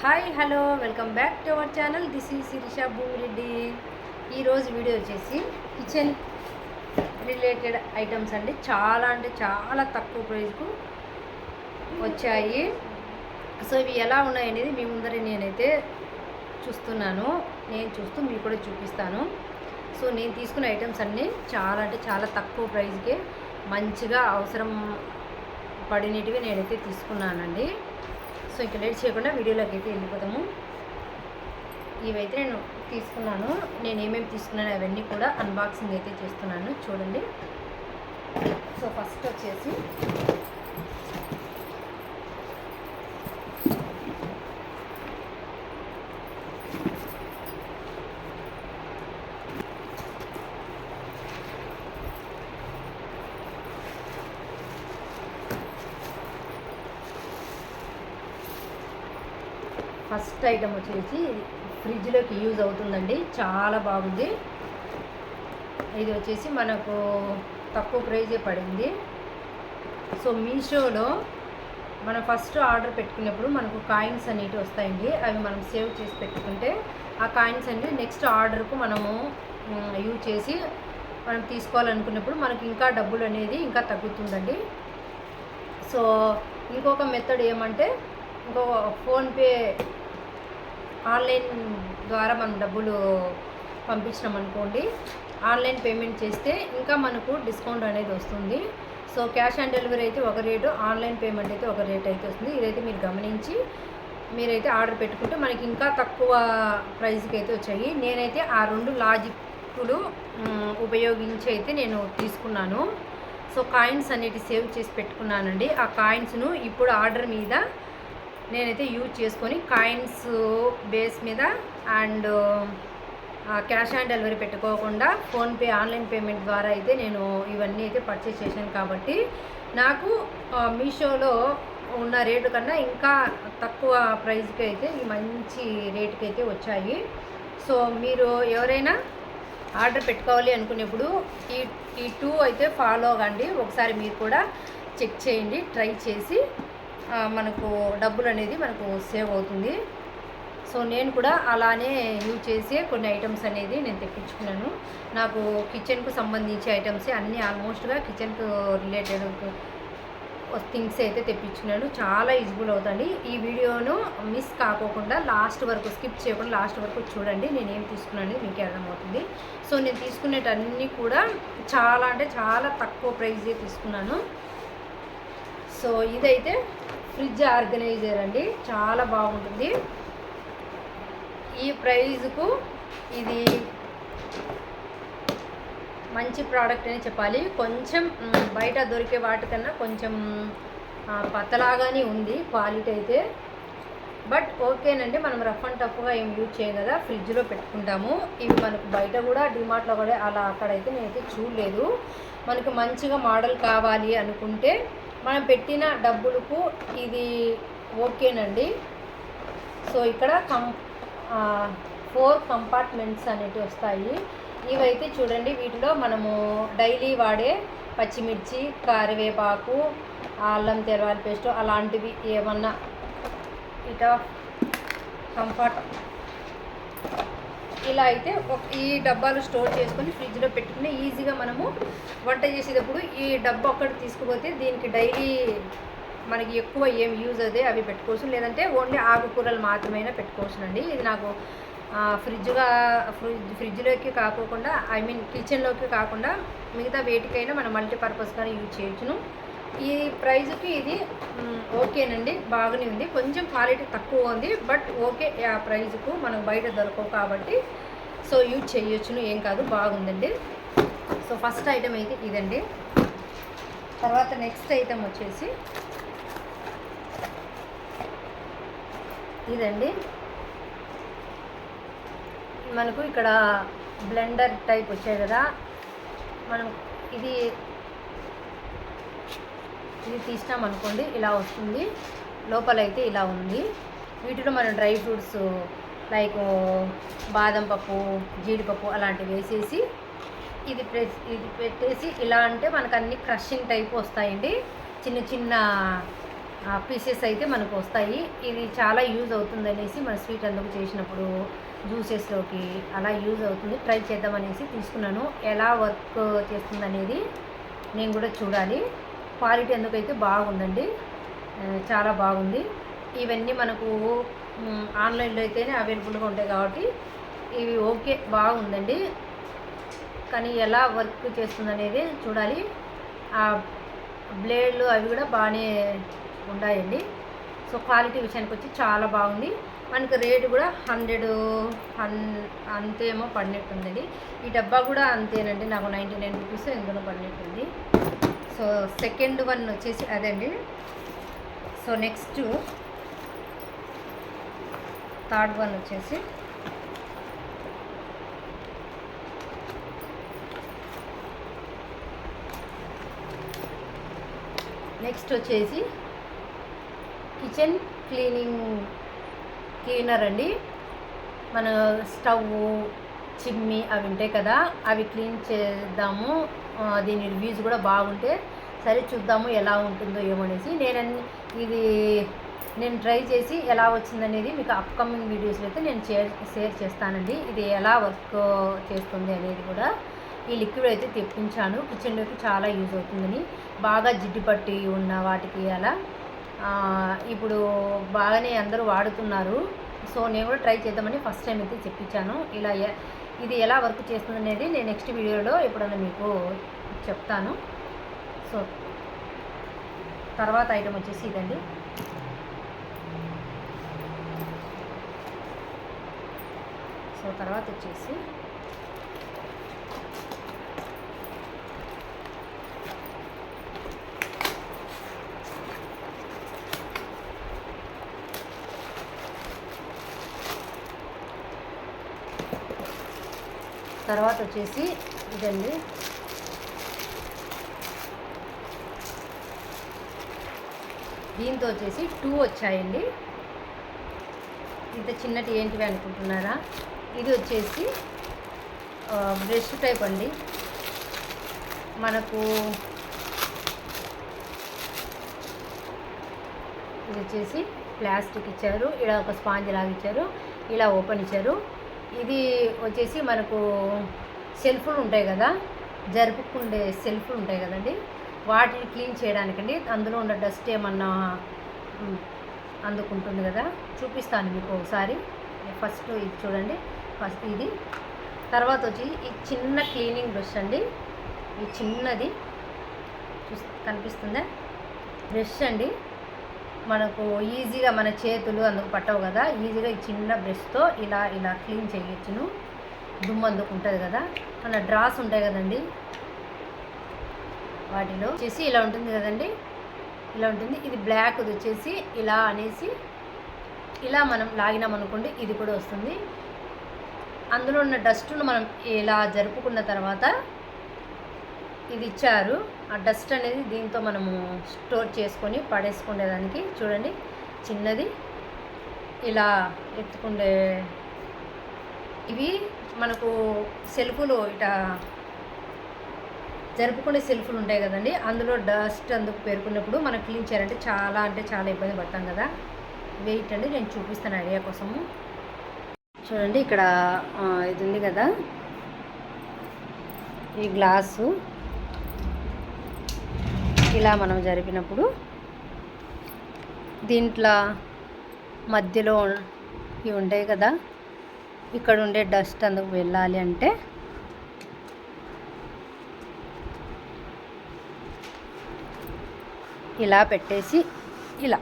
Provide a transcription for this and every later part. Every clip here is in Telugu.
Hi hello welcome back to our channel. This is Shirisha Bhumireddy. ఈరోజు వీడియో వచ్చేసి కిచెన్ రిలేటెడ్ ఐటమ్స్ అండి. చాలా అంటే చాలా తక్కువ ప్రైస్కు వచ్చాయి. సో ఇవి ఎలా ఉన్నాయి అనేది మీ ముందర నేనైతే చూస్తున్నాను. నేను చూస్తూ మీకు కూడా చూపిస్తాను. సో నేను తీసుకున్న ఐటమ్స్ అన్నీ చాలా అంటే చాలా తక్కువ ప్రైస్కే మంచిగా అవసరం పడినటివి నేనైతే తీసుకున్నానండి. సో ఇంకా లేట్ చేయకుండా వీడియోలోకి అయితే వెళ్ళిపోతాము. ఇవైతే నేను తీసుకున్నాను. నేను ఏమేమి తీసుకున్నాను అవన్నీ కూడా అన్బాక్సింగ్ అయితే చేస్తున్నాను, చూడండి. సో ఫస్ట్ వచ్చేసి ఫస్ట్ ఐటమ్ వచ్చేసి ఫ్రిడ్జ్లోకి యూజ్ అవుతుందండి. చాలా బాగుంది. ఇది వచ్చేసి మనకు తక్కువ ప్రైజే పడింది. సో మీషోలో మనం ఫస్ట్ ఆర్డర్ పెట్టుకున్నప్పుడు మనకు కాయిన్స్ అనేవి వస్తాయండి. అవి మనం సేవ్ చేసి పెట్టుకుంటే ఆ కాయిన్స్ అన్ని నెక్స్ట్ ఆర్డర్కు మనము యూజ్ చేసి మనం తీసుకోవాలనుకున్నప్పుడు మనకి ఇంకా డబ్బులు అనేది ఇంకా తగ్గుతుందండి. సో ఇంకొక మెథడ్ ఏమంటే ఫోన్పే ఆన్లైన్ ద్వారా మనం డబ్బులు పంపించినాం అనుకోండి, ఆన్లైన్ పేమెంట్ చేస్తే ఇంకా మనకు డిస్కౌంట్ అనేది వస్తుంది. సో క్యాష్ ఆన్ డెలివరీ అయితే ఒక రేటు, ఆన్లైన్ పేమెంట్ అయితే ఒక రేట్ అయితే వస్తుంది. ఇదైతే మీరు గమనించి మీరైతే ఆర్డర్ పెట్టుకుంటే మనకి ఇంకా తక్కువ ప్రైస్కి అయితే వచ్చాయి. నేనైతే ఆ రెండు లాజిక్లు ఉపయోగించి అయితే నేను తీసుకున్నాను. సో కాయిన్స్ అనేవి సేవ్ చేసి పెట్టుకున్నానండి. ఆ కాయిన్స్ను ఇప్పుడు ఆర్డర్ మీద నేనైతే యూజ్ చేసుకొని కాయిన్స్ బేస్ మీద అండ్ క్యాష్ ఆన్ డెలివరీ పెట్టుకోకుండా ఫోన్పే ఆన్లైన్ పేమెంట్ ద్వారా అయితే నేను ఇవన్నీ అయితే పర్చేస్ చేశాను. కాబట్టి నాకు మీషోలో ఉన్న రేటు కన్నా ఇంకా తక్కువ ప్రైస్కి అయితే ఈ మంచి రేటుకి అయితే వచ్చాయి. సో మీరు ఎవరైనా ఆర్డర్ పెట్టుకోవాలి అనుకునేప్పుడు ఈ టూ అయితే ఫాలో అవ్వండి. ఒకసారి మీరు కూడా చెక్ చేయండి, ట్రై చేసి మనకు డబ్బులు అనేది మనకు సేవ్ అవుతుంది. సో నేను కూడా అలానే యూజ్ చేసే కొన్ని ఐటమ్స్ అనేది నేను తెప్పించుకున్నాను. నాకు కిచెన్కు సంబంధించి ఐటమ్సే అన్నీ ఆల్మోస్ట్గా కిచెన్కు రిలేటెడ్ థింగ్స్ అయితే తెప్పించుకున్నాను. చాలా యూజ్ఫుల్ అవుతుంది. ఈ వీడియోను మిస్ కాకోకుండా లాస్ట్ వరకు స్కిప్ చేయకుండా లాస్ట్ వరకు చూడండి. నేను ఏం తీసుకున్నాను మీకు అర్థమవుతుంది. సో నేను తీసుకునేటన్నీ కూడా చాలా అంటే చాలా తక్కువ ప్రైజే తీసుకున్నాను. సో ఇదైతే ఫ్రిడ్జ్ ఆర్గనైజర్ అండి. చాలా బాగుంటుంది. ఈ ప్రైజ్కు ఇది మంచి ప్రోడక్ట్ అని చెప్పాలి. కొంచెం బయట దొరికే వాటికన్నా కొంచెం పతలాగానే ఉంది క్వాలిటీ అయితే. బట్ ఓకేనండి, మనం రఫ్ అండ్ టఫ్గా ఏం యూజ్ చేయం కదా, ఫ్రిడ్జ్లో పెట్టుకుంటాము. ఇవి మనకు బయట కూడా డిమార్ట్లో కూడా అలా అక్కడైతే నేనైతే చూడలేదు. మనకు మంచిగా మోడల్ కావాలి అనుకుంటే మనం పెట్టిన డబ్బులకు ఇది ఓకేనండి. సో ఇక్కడ 4 కంపార్ట్మెంట్స్ అనేవి వస్తాయి. ఇవైతే చూడండి, వీటిలో మనము డైలీ వాడే పచ్చిమిర్చి, కరివేపాకు, అల్లం తెరవాలి పేస్ట్ అలాంటివి ఏమన్నా ఇటా కంఫర్ట్ ఇలా అయితే ఈ డబ్బాలు స్టోర్ చేసుకొని ఫ్రిడ్జ్లో పెట్టుకుని ఈజీగా మనము వంట చేసేటప్పుడు ఈ డబ్బా ఒక్కటి తీసుకుపోతే దీనికి డైలీ మనకి ఎక్కువ ఏం యూజ్ అవుతాయి అవి పెట్టుకోవచ్చు. లేదంటే ఓన్లీ ఆకుకూరలు మాత్రమే పెట్టుకోవచ్చునండి. ఇది నాకు ఫ్రిడ్జ్లోకి కాకుండా కిచెన్లోకి కాకుండా మిగతా వేటికైనా మనం మల్టీపర్పస్గానే యూజ్ చేయొచ్చును. ఈ ప్రైజ్కి ఇది ఓకేనండి, బాగానే ఉంది. కొంచెం క్వాలిటీ తక్కువ ఉంది, బట్ ఓకే. ఆ ప్రైజ్కు మనకు బయట దొరకవు కాబట్టి సో యూజ్ చేయొచ్చును, ఏం కాదు, బాగుందండి. సో ఫస్ట్ ఐటమ్ అయితే ఇదండి. తర్వాత నెక్స్ట్ ఐటమ్ వచ్చేసి ఇదండి. మనకు ఇక్కడ బ్లెండర్ టైప్ వచ్చాయి కదా, మనం ఇది తీసినాం అనుకోండి, ఇలా వస్తుంది. లోపలైతే ఇలా ఉంది. వీటిలో మనం డ్రై ఫ్రూట్స్ లైక్ బాదం పప్పు, జీడిపప్పు అలాంటివి వేసేసి ఇది పెట్టేసి ఇలా అంటే మనకు అన్ని క్రషింగ్ టైప్ వస్తాయండి. చిన్న చిన్న పీసెస్ అయితే మనకు వస్తాయి. ఇది చాలా యూజ్ అవుతుంది అనేసి మన స్వీట్ అందుకు చేసినప్పుడు జ్యూసెస్లోకి అలా యూజ్ అవుతుంది. ట్రై చేద్దామనేసి తీసుకున్నాను. ఎలా వర్క్ చేస్తుందనేది నేను కూడా చూడాలి. క్వాలిటీ ఎందుకైతే బాగుందండి, చాలా బాగుంది. ఇవన్నీ మనకు ఆన్లైన్లో అయితేనే అవైలబుల్గా ఉంటాయి కాబట్టి ఇవి ఓకే, బాగుందండి. కానీ ఎలా వర్క్ చేస్తుందనేది చూడాలి. ఆ బ్లేడ్లు అవి కూడా బాగానే ఉన్నాయండి. సో క్వాలిటీ విషయానికి వచ్చి చాలా బాగుంది. మనకు రేటు కూడా 100 అంతేమో పడినట్టుందండి. ఈ డబ్బా కూడా అంతేనండి, నాకు 99 రూపీస్ ఎందులో పడినట్టుంది. సో సెకండ్ వన్ వచ్చేసి అదండి. సో నెక్స్ట్ థర్డ్ వన్ వచ్చేసి కిచెన్ క్లీనర్ అండి. మన స్టవ్, చిమ్నీ అవి ఉంటాయి కదా, అవి క్లీన్ చేద్దాము. దీని రివ్యూస్ కూడా బాగుంటే సరే చూద్దాము ఎలా ఉంటుందో ఏమనేసి ఇది నేను ట్రై చేసి ఎలా వచ్చిందనేది మీకు అప్కమింగ్ వీడియోస్లో అయితే నేను షేర్ చేస్తానండి. ఇది ఎలా వర్క్ చేస్తుంది అనేది కూడా. ఈ లిక్విడ్ అయితే తెప్పించాను, కిచెన్లోకి చాలా యూజ్ అవుతుందని. బాగా జిడ్డు పట్టి ఉన్న వాటికి అలా ఇప్పుడు బాగానే అందరూ వాడుతున్నారు. సో నేను కూడా ట్రై చేద్దామని ఫస్ట్ టైం అయితే చెప్పించాను. ఇది ఎలా వర్క్ చేస్తుంది అనేది నేను నెక్స్ట్ వీడియోలో ఎప్పుడన్నా మీకు చెప్తాను. సో తర్వాత ఐటమ్ వచ్చేసి ఇదండి. సో తర్వాత వచ్చేసి ఇదండి. దీంతో వచ్చేసి 2 వచ్చాయండి. ఇంత చిన్నటి ఏంటివి అనుకుంటున్నారా? ఇది వచ్చేసి బ్రష్ టైప్ అండి. మనకు ఇది వచ్చేసి ప్లాస్టిక్ ఇచ్చారు, ఇలా ఒక స్పాంజ్ లాగా ఇచ్చారు, ఇలా ఓపెన్ ఇచ్చారు. ఇది వచ్చేసి మనకు సెల్ఫ్లు ఉంటాయి కదా, జరుపుకుండే సెల్ఫ్లు ఉంటాయి కదండి, వాటిని క్లీన్ చేయడానికండి. అందులో ఉన్న డస్ట్ ఏమన్నా అందుకుంటుంది కదా, చూపిస్తాను మీకు ఒకసారి. ఫస్ట్ ఇది చూడండి, ఫస్ట్ ఇది. తర్వాత వచ్చి ఈ చిన్న క్లీనింగ్ బ్రష్ అండి. ఈ చిన్నది కనిపిస్తుందా బ్రష్ అండి. మనకు ఈజీగా మన చేతులు అందుకు పట్టవు కదా, ఈజీగా ఈ చిన్న బ్రష్తో ఇలా క్లీన్ చేయొచ్చును. దుమ్ము అందుకు ఉంటుంది కదా, మన డ్రాస్ ఉంటాయి కదండి, వాటిలో వచ్చేసి ఇలా ఉంటుంది కదండి, ఇలా ఉంటుంది. ఇది బ్లాక్ వచ్చేసి ఇలా అనేసి ఇలా మనం లాగినామనుకోండి, ఇది కూడా వస్తుంది. అందులో ఉన్న డస్ట్ను మనం ఇలా జరుపుకున్న తర్వాత ఇది ఇచ్చారు. ఆ డస్ట్ అనేది దీంతో మనము స్టోర్ చేసుకొని పడేసుకునేదానికి. చూడండి, చిన్నది ఇలా ఎత్తుకుండే. ఇవి మనకు సెల్ఫ్లు ఇట జరుపుకునే సెల్ఫ్లు ఉంటాయి కదండి, అందులో డస్ట్ అందుకు పేరుకున్నప్పుడు మనం క్లీన్ చేయాలంటే చాలా ఇబ్బంది పడతాం కదా. వెయిట్ అండి, నేను చూపిస్తాను ఐడియా కోసము. చూడండి, ఇక్కడ ఇది ఉంది కదా, ఈ గ్లాసు ఇలా మనం జరిపినప్పుడు దీంట్లో మధ్యలో ఇవి ఉంటాయి కదా, ఇక్కడ ఉండే డస్ట్ అందుకు వెళ్ళాలి అంటే ఇలా పెట్టేసి ఇలా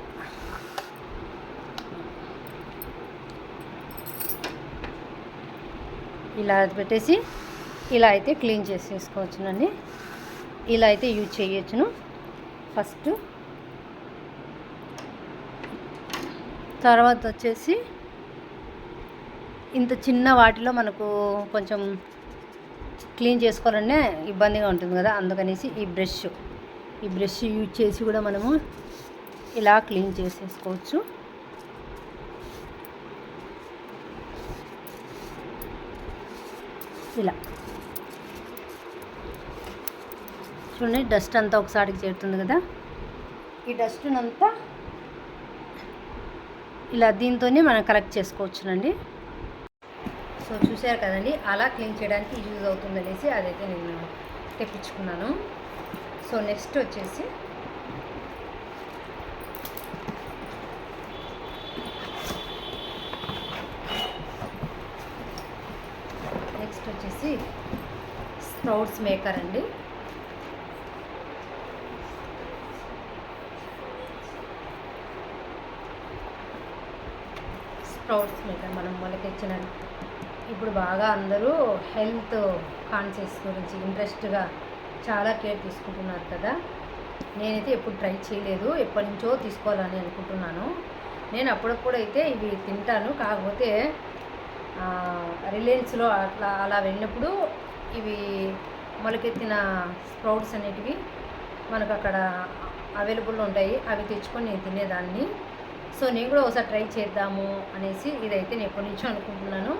పెట్టేసి ఇలా అయితే క్లీన్ చేసేసుకోవచ్చునండి. ఇలా అయితే యూజ్ చేయొచ్చును. ఫస్ట్ తర్వాత వచ్చేసి ఇంత చిన్న వాటిలో మనకు కొంచెం క్లీన్ చేసుకోవాలనే ఇబ్బందిగా ఉంటుంది కదా, అందుకనేసి ఈ బ్రష్ యూజ్ చేసి కూడా మనము ఇలా క్లీన్ చేసేసుకోవచ్చు. ఇలా చూడండి, డస్ట్ అంతా ఒకసారికి చేరుతుంది కదా. ఈ డస్ట్నంతా ఇలా దీంతోనే మనం కలెక్ట్ చేసుకోవచ్చునండి. సో చూసారు కదండి, అలా క్లీన్ చేయడానికి యూజ్ అవుతుంది అనేసి అదైతే నేను తెప్పించుకున్నాను. సో నెక్స్ట్ వచ్చేసి స్ప్రౌట్స్ మేకర్ అండి. స్ప్రౌట్స్ మేకర్ మనం మొలకెచ్చిన ఇప్పుడు బాగా అందరూ హెల్త్ కాన్షియస్ గురించి ఇంట్రెస్ట్గా చాలా కేర్ తీసుకుంటున్నారు కదా. నేనైతే ఎప్పుడు ట్రై చేయలేదు, ఎప్పటి నుంచో తీసుకోవాలని అనుకుంటున్నాను. నేను అప్పుడప్పుడు అయితే ఇవి తింటాను, కాకపోతే రిలయన్స్లో అలా వెళ్ళినప్పుడు ఇవి మొలకెత్తిన స్ప్రౌట్స్ అనేటివి మనకు అక్కడ అవైలబుల్లో ఉంటాయి, అవి తెచ్చుకొని నేను తినేదాన్ని. సో నేను కూడా ఒకసారి ట్రై చేద్దాము అనేసి ఇదైతే నేను ఎప్పటి నుంచో అనుకుంటున్నాను.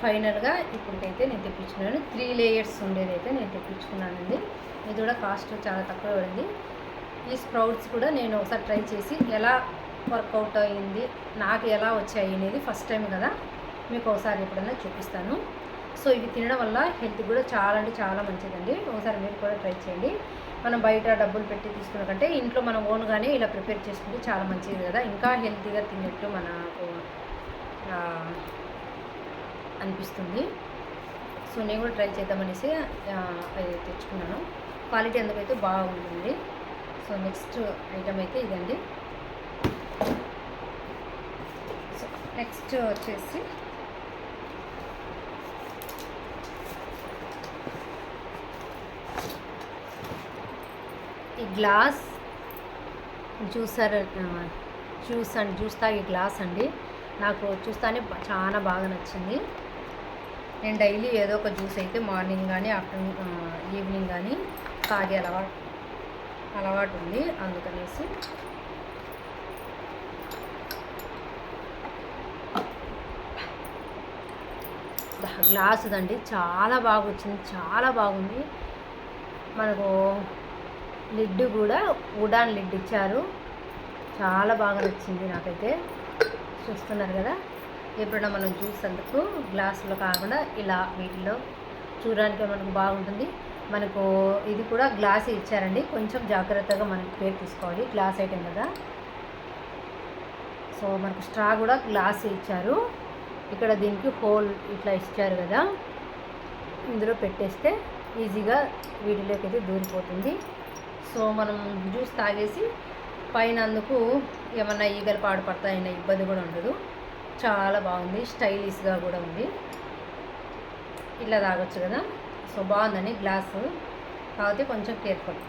ఫైనల్గా ఇప్పటికైతే నేను తెప్పించుకున్నాను. 3 లేయర్స్ ఉండేదైతే నేను తెప్పించుకున్నానండి. ఇది కూడా కాస్ట్ చాలా తక్కువ పడింది. ఈ స్ప్రౌట్స్ కూడా నేను ఒకసారి ట్రై చేసి ఎలా వర్కౌట్ అయ్యింది, నాకు ఎలా వచ్చాయి అనేది ఫస్ట్ టైం కదా, మీకు ఒకసారి ఎప్పుడైనా చూపిస్తాను. సో ఇవి తినడం వల్ల హెల్త్ కూడా చాలా అంటే చాలా మంచిదండి. ఒకసారి మీరు కూడా ట్రై చేయండి. మనం బయట డబ్బులు పెట్టి తీసుకున్న కంటే ఇంట్లో మనం ఓన్గానే ఇలా ప్రిపేర్ చేసుకుంటే చాలా మంచిది కదా, ఇంకా హెల్తీగా తిన్నట్టు మనకు అనిపిస్తుంది. సో నేను కూడా ట్రై చేద్దామనేసి అది తెచ్చుకున్నాను. క్వాలిటీ అందుకైతే బాగుంటుంది. సో నెక్స్ట్ ఐటమ్ అయితే ఇదండి. సో నెక్స్ట్ వచ్చేసి ఈ గ్లాస్ జ్యూస్ తాగే గ్లాస్ అండి. నాకు చూస్తానే చాలా బాగా నచ్చింది. నేను డైలీ ఏదో ఒక జ్యూస్ అయితే మార్నింగ్ కానీ ఆఫ్టర్నూన్ ఈవినింగ్ కానీ తాగే అలవాటు ఉంది. అందుకనేసి గ్లాసుదండి, చాలా బాగా వచ్చింది, చాలా బాగుంది. మనకు లిడ్ కూడా వుడన్ లిడ్ ఇచ్చారు, చాలా బాగా నచ్చింది నాకైతే. చూస్తున్నారు కదా, ఎప్పుడైనా మనం జ్యూస్ అందుకు గ్లాసులో కాకుండా ఇలా వీటిలో చూడడానికి మనకు బాగుంటుంది. మనకు ఇది కూడా గ్లాస్ ఇచ్చారండి, కొంచెం జాగ్రత్తగా మనకు కేర్ తీసుకోవాలి, గ్లాస్ ఐటెం కదా. సో మనకు స్ట్రా కూడా గ్లాస్ ఇచ్చారు. ఇక్కడ దీనికి హోల్ ఇట్లా ఇచ్చారు కదా, ఇందులో పెట్టేస్తే ఈజీగా వీటిలోకి అయితే దూరిపోతుంది. సో మనం జ్యూస్ తాగేసి పైన అందుకు ఏమన్నా ఈగలు పడతాయన్న ఇబ్బంది కూడా ఉండదు. చాలా బాగుంది, స్టైలిష్గా కూడా ఉంది. ఇలా తాగొచ్చు కదా. సో బాగుందండి గ్లాసు, కాకపోతే కొంచెం కేర్ఫుల్.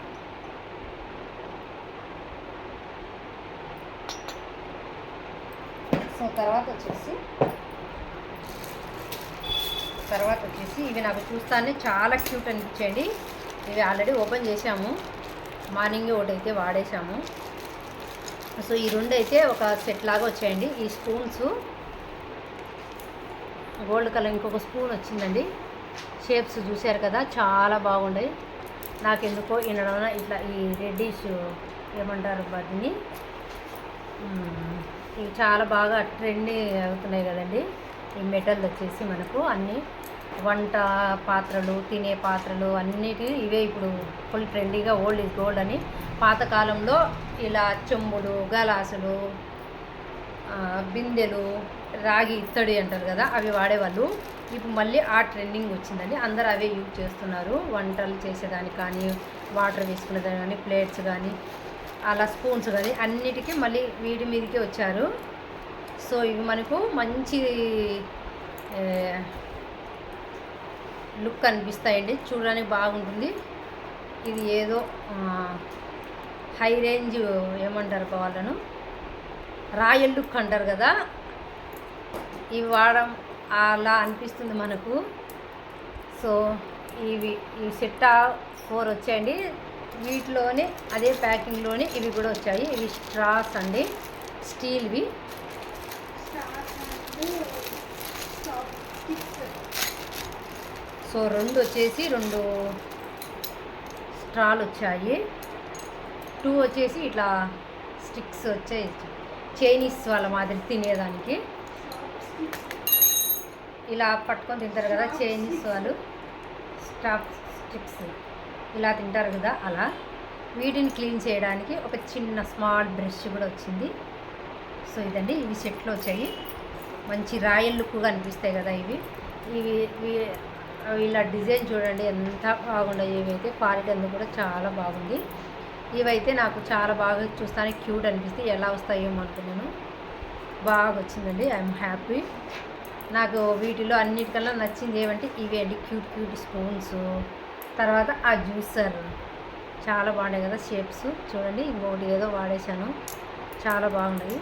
సో తర్వాత వచ్చేసి ఇవి నాకు చూస్తానే చాలా క్యూట్ అనిపించండి. ఇవి ఆల్రెడీ ఓపెన్ చేసాము, మార్నింగ్ ఒకటి అయితే వాడేసాము. సో ఈ రెండు అయితే ఒక సెట్ లాగా వచ్చాయండి. ఈ స్పూన్స్ గోల్డ్ కలర్ ఇంకొక స్పూన్ వచ్చిందండి. షేప్స్ చూశారు కదా, చాలా బాగున్నాయి. నాకెందుకో ఈనడం ఇట్లా ఈ రెడ్డిష్ ఏమంటారు వాటిని, ఇవి చాలా బాగా ట్రెండ్ అవుతున్నాయి కదండి. ఈ మెటల్ వచ్చేసి మనకు అన్నీ వంట పాత్రలు, తినే పాత్రలు అన్నిటి ఇవే ఇప్పుడు ఫుల్ ట్రెండీగా ఓల్డ్ ఈజ్ గోల్డ్ అని. పాతకాలంలో ఇలా చెంబులు, గలాసులు, బిందెలు, రాగి ఇత్తడి అంటారు కదా, అవి వాడేవాళ్ళు. ఇప్పుడు మళ్ళీ ఆ ట్రెండింగ్ వచ్చిందండి, అందరూ అవే యూజ్ చేస్తున్నారు. వంటలు చేసేదానికి కానీ, వాటర్ వేసుకునేదానికి కానీ, ప్లేట్స్ కానీ, అలా స్పూన్స్ కానీ అన్నిటికీ మళ్ళీ వీటి మీదకే వచ్చారు. సో ఇవి మనకు మంచి లుక్ అనిపిస్తాయండి, చూడడానికి బాగుంటుంది. ఇది ఏదో హై రేంజ్ ఏమంటారు వాళ్ళను, రాయల్ లుక్ అంటారు కదా, ఇవి వాడడం అలా అనిపిస్తుంది మనకు. సో ఈ సెట్ 4 వచ్చాయండి. వీటిలోనే అదే ప్యాకింగ్లోనే ఇవి కూడా వచ్చాయి. ఇవి స్ట్రాస్ అండి, స్టీల్వి. సో 2 వచ్చేసి 2 స్ట్రాలు వచ్చాయి. 2 వచ్చేసి ఇట్లా స్టిక్స్ వచ్చాయి, చైనీస్ వాళ్ళ మాదిరి తినేదానికి. ఇలా పట్టుకొని తింటారు కదా చైనీస్ వాళ్ళు, స్టాప్ స్టిక్స్ ఇలా తింటారు కదా, అలా వీటిని క్లీన్ చేయడానికి ఒక చిన్న స్మాల్ బ్రష్ కూడా వచ్చింది. సో ఇదండి, ఇవి సెట్లో వచ్చాయి. మంచి రాయల్ లుక్గా అనిపిస్తాయి కదా ఇవి. ఇవి ఇలా డిజైన్ చూడండి ఎంత బాగున్నాయి. ఇవైతే క్వాలిటీ అందుకు కూడా చాలా బాగుంది. ఇవైతే నాకు చాలా బాగా చూస్తానే క్యూట్ అనిపిస్తే ఎలా వస్తాయేమో అనుకున్నాను. బాగా వచ్చిందండి, ఐఎమ్ హ్యాపీ. నాకు వీటిలో అన్నిటికన్నా నచ్చింది ఏమంటే ఇవే అండి, క్యూట్ క్యూట్ స్పూన్స్. తర్వాత ఆ జ్యూసర్ చాలా బాగున్నాయి కదా షేప్స్. చూడండి, ఇంకొకటి ఏదో వాడేశాను, చాలా బాగున్నాయి.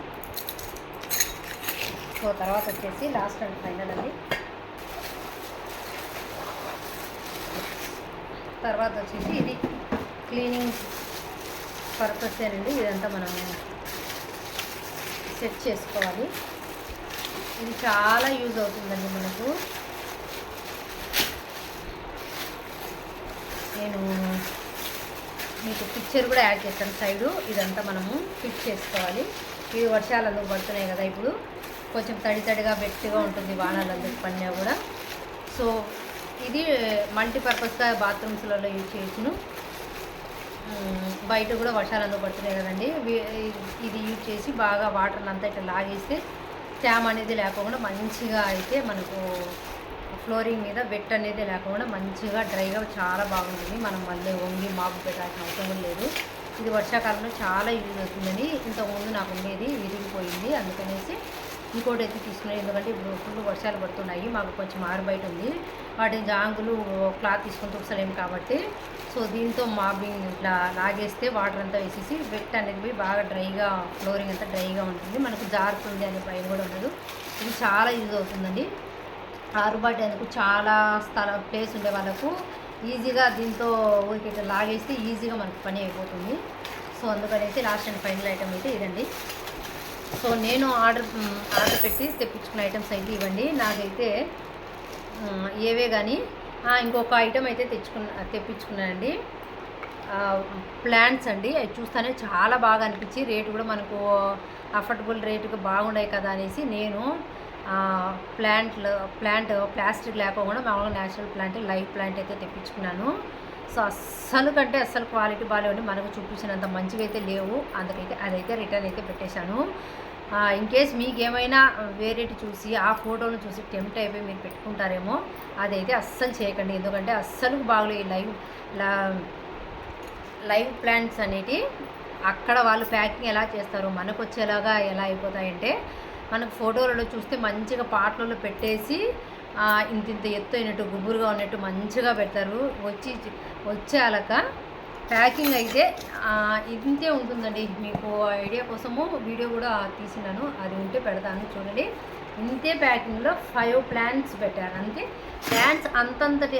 సో తర్వాత వచ్చేసి లాస్ట్ అండ్ ఫైనల్ అండి. తర్వాత వచ్చేసి ఇది క్లీనింగ్ పర్పస్ అండి. ఇదంతా మనం సెట్ చేసుకోవాలి. ఇది చాలా యూజ్ అవుతుందండి మనకు. నేను మీకు పిక్చర్ కూడా యాడ్ చేస్తాను సైడు. ఇదంతా మనము ఫిట్ చేసుకోవాలి. ఇది వర్షాలు అందుకు పడుతున్నాయి కదా, ఇప్పుడు కొంచెం తడిగా వెట్టిగా ఉంటుంది వానాలు అందుకు పడినా కూడా. సో ఇది మల్టీపర్పస్గా బాత్రూమ్స్లలో యూజ్ చేయొచ్చును. బయట కూడా వర్షాలు అందుకు పడుతున్నాయి కదండి, ఇది యూజ్ చేసి బాగా వాటర్ని అంతా ఇట్లా లాగేస్తే తేమ అనేది లేకుండా మంచిగా అయితే మనకు ఫ్లోరింగ్ మీద వెట్ అనేది లేకుండా మంచిగా డ్రైగా చాలా బాగుంటుంది. మనం మళ్ళీ వంగి మాపు పెట్టాల్సిన అవసరం లేదు. ఇది వర్షాకాలంలో చాలా యూజ్ అవుతుందని ఇంతకుముందు నాకు ఉండేది, విరిగిపోయింది. అందుకనేసి ఇంకోటి అయితే తీసుకున్నాను. ఎందుకంటే ఇప్పుడు ఫుల్ వర్షాలు పడుతున్నాయి, మాకు కొంచెం బయట ఉంది. వాటిని జాంగులు క్లాత్ తీసుకొని తుడసలేము కాబట్టి, సో దీంతో మాబింగ్ ఇట్లా లాగేస్తే వాటర్ అంతా వేసేసి వెట్ అనేది పోయి బాగా డ్రైగా ఫ్లోరింగ్ అంతా డ్రైగా ఉంటుంది, మనకు జారుతుంది అనే భయం కూడా ఉండదు. ఇది చాలా యూజ్ అవుతుందండి. ఆరుబాటేందుకు చాలా ప్లేస్ ఉండే వాళ్ళకు ఈజీగా దీంతో ఊరికి ఇట్లా లాగేస్తే ఈజీగా మనకు పని అయిపోతుంది. సో అందుకనేసి లాస్ట్ అండ్ ఫైనల్ ఐటమ్ అయితే ఇదండి. సో నేను ఆర్డర్ పెట్టి తెప్పించుకున్న ఐటమ్స్ అయితే ఇవ్వండి. నాకైతే ఏవే కానీ ఇంకొక ఐటమ్ అయితే తెప్పించుకున్నానండి. ప్లాంట్స్ అండి. అవి చూస్తేనే చాలా బాగా అనిపించి రేటు కూడా మనకు అఫోర్డబుల్ రేటుగా బాగున్నాయి కదా అనేసి నేను ప్లాంట్ ప్లాస్టిక్ లేకుండా మామూలుగా న్యాచురల్ ప్లాంట్, లైవ్ ప్లాంట్ అయితే తెప్పించుకున్నాను. సో అస్సలు క్వాలిటీ బాగాలేవండి, మనకు చూపించినంత మంచిగా అయితే లేవు. అందుకైతే అదైతే రిటర్న్ అయితే పెట్టేశాను. ఇన్ కేస్ మీకు ఏమైనా వేరేటి చూసి ఆ ఫోటోలు చూసి టెంప్ట్ అయిపోయి మీరు పెట్టుకుంటారేమో, అదైతే అస్సలు చేయకండి. ఎందుకంటే అస్సలు బాగలేదు లైవ్ ప్లాంట్స్ అనేటి. అక్కడ వాళ్ళు ప్యాకింగ్ ఎలా చేస్తారో మనకు వచ్చేలాగా ఎలా అయిపోతాయంటే, మనకు ఫోటోలలో చూస్తే మంచిగా పాటలలో పెట్టేసి ఇంత ఎత్తు అయినట్టు గుబురుగా ఉన్నట్టు మంచిగా పెడతారు. వచ్చేలాక ప్యాకింగ్ అయితే ఇంతే ఉంటుందండి. మీకు ఐడియా కోసము వీడియో కూడా తీసినాను, అది ఉంటే పెడతాను చూడండి. ఇంతే ప్యాకింగ్లో 5 ప్లాంట్స్ పెట్టారు. అంతే ప్లాంట్స్ అంతంతటే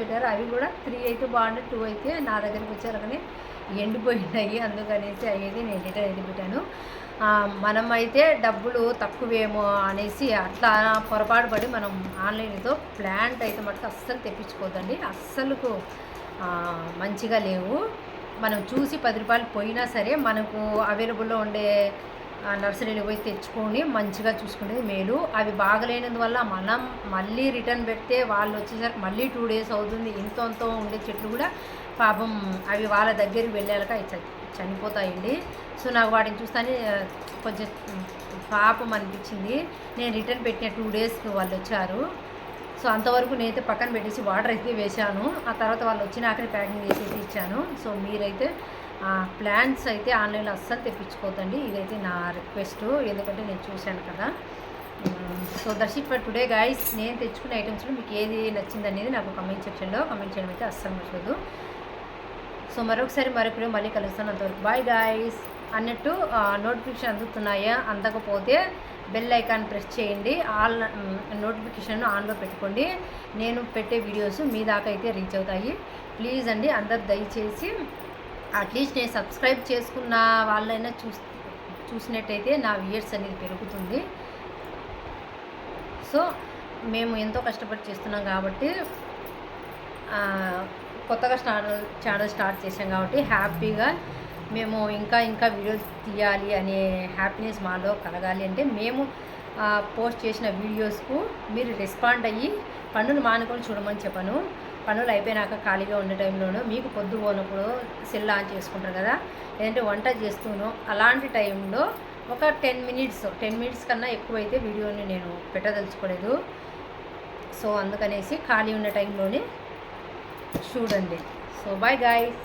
పెట్టారు. అవి కూడా 3 అయితే బాగుండే, 2 అయితే నా దగ్గరికి వచ్చేలాగానే ఎండిపోయినాయి. అందుకనేసి అయ్యేది నేను రిటర్న్ అయితే పెట్టాను. మనం అయితే డబ్బులు తక్కువేమో అనేసి అట్లా పొరపాటు పడి మనం ఆన్లైన్తో ప్లాంట్ అయితే మటుకు అస్సలు తెప్పించుకోవద్దండి. అస్సలుకు మంచిగా లేవు. మనం చూసి 10 రూపాయలు పోయినా సరే మనకు అవైలబుల్లో ఉండే నర్సరీలు పోయి తెచ్చుకొని మంచిగా చూసుకునేది మేలు. అవి బాగలేనందువల్ల మనం మళ్ళీ రిటర్న్ పెడితే వాళ్ళు వచ్చేసరికి మళ్ళీ 2 డేస్ అవుతుంది. ఇంతో ఉండే చెట్లు కూడా పాపం అవి వాళ్ళ దగ్గరికి వెళ్ళాక చనిపోతాయండి. సో నాకు వాటిని చూస్తానే కొంచెం పాపం అనిపించింది. నేను రిటర్న్ పెట్టిన 2 డేస్కి వాళ్ళు వచ్చారు. సో అంతవరకు నేనైతే పక్కన పెట్టేసి వాటర్ అయితే వేశాను. ఆ తర్వాత వాళ్ళు వచ్చినాకనే ప్యాకింగ్ చేసేసి ఇచ్చాను. సో మీరైతే ప్లాంట్స్ అయితే ఆన్లైన్లో అస్సలు తెప్పించుకోవద్దండి. ఇదైతే నా రిక్వెస్ట్, ఎందుకంటే నేను చూశాను కదా. So that's it for today guys. నేను తెచ్చుకునే ఐటమ్స్లో మీకు ఏది నచ్చిందనేది నాకు కమెంట్ సెక్షన్లో కమెంట్ చేయడం అయితే అస్సలు మర్చిపోదు. సో మరొకసారి మళ్ళీ కలుస్తాను. అంతవరకు బాయ్ గైస్. అన్నట్టు నోటిఫికేషన్ అందుతున్నాయా, అందకపోతే బెల్ ఐకాన్ ప్రెస్ చేయండి. ఆల్ నోటిఫికేషన్ ఆన్లో పెట్టుకోండి. నేను పెట్టే వీడియోస్ మీ దాకా అయితే రీచ్ అవుతాయి. ప్లీజ్ అండి అందరు దయచేసి అట్లీస్ట్ నేను సబ్స్క్రైబ్ చేసుకున్న వాళ్ళైనా చూసినట్టయితే నా వ్యూయర్స్ అనేది పెరుగుతుంది. సో మేము ఎంతో కష్టపడి చేస్తున్నాం కాబట్టి, కొత్తగా ఛానల్ స్టార్ట్ చేసాం కాబట్టి హ్యాపీగా మేము ఇంకా ఇంకా వీడియోస్ తీయాలి అనే హ్యాపీనెస్ మాలో కలగాలి అంటే మేము పోస్ట్ చేసిన వీడియోస్కు మీరు రెస్పాండ్ అయ్యి పనులు మానుకొని చూడమని చెప్పను. పనులు అయిపోయినాక ఖాళీగా ఉండే టైంలోనూ మీకు పొద్దు పోనప్పుడు సెల్ ఆన్ చేసుకుంటారు కదా, లేదంటే వంట చేస్తూనో అలాంటి టైంలో ఒక 10 మినిట్స్ కన్నా ఎక్కువైతే వీడియోని నేను పెట్టదలుచుకోలేదు. సో అందుకనేసి ఖాళీ ఉన్న టైంలోనే చూడండి. So bye guys.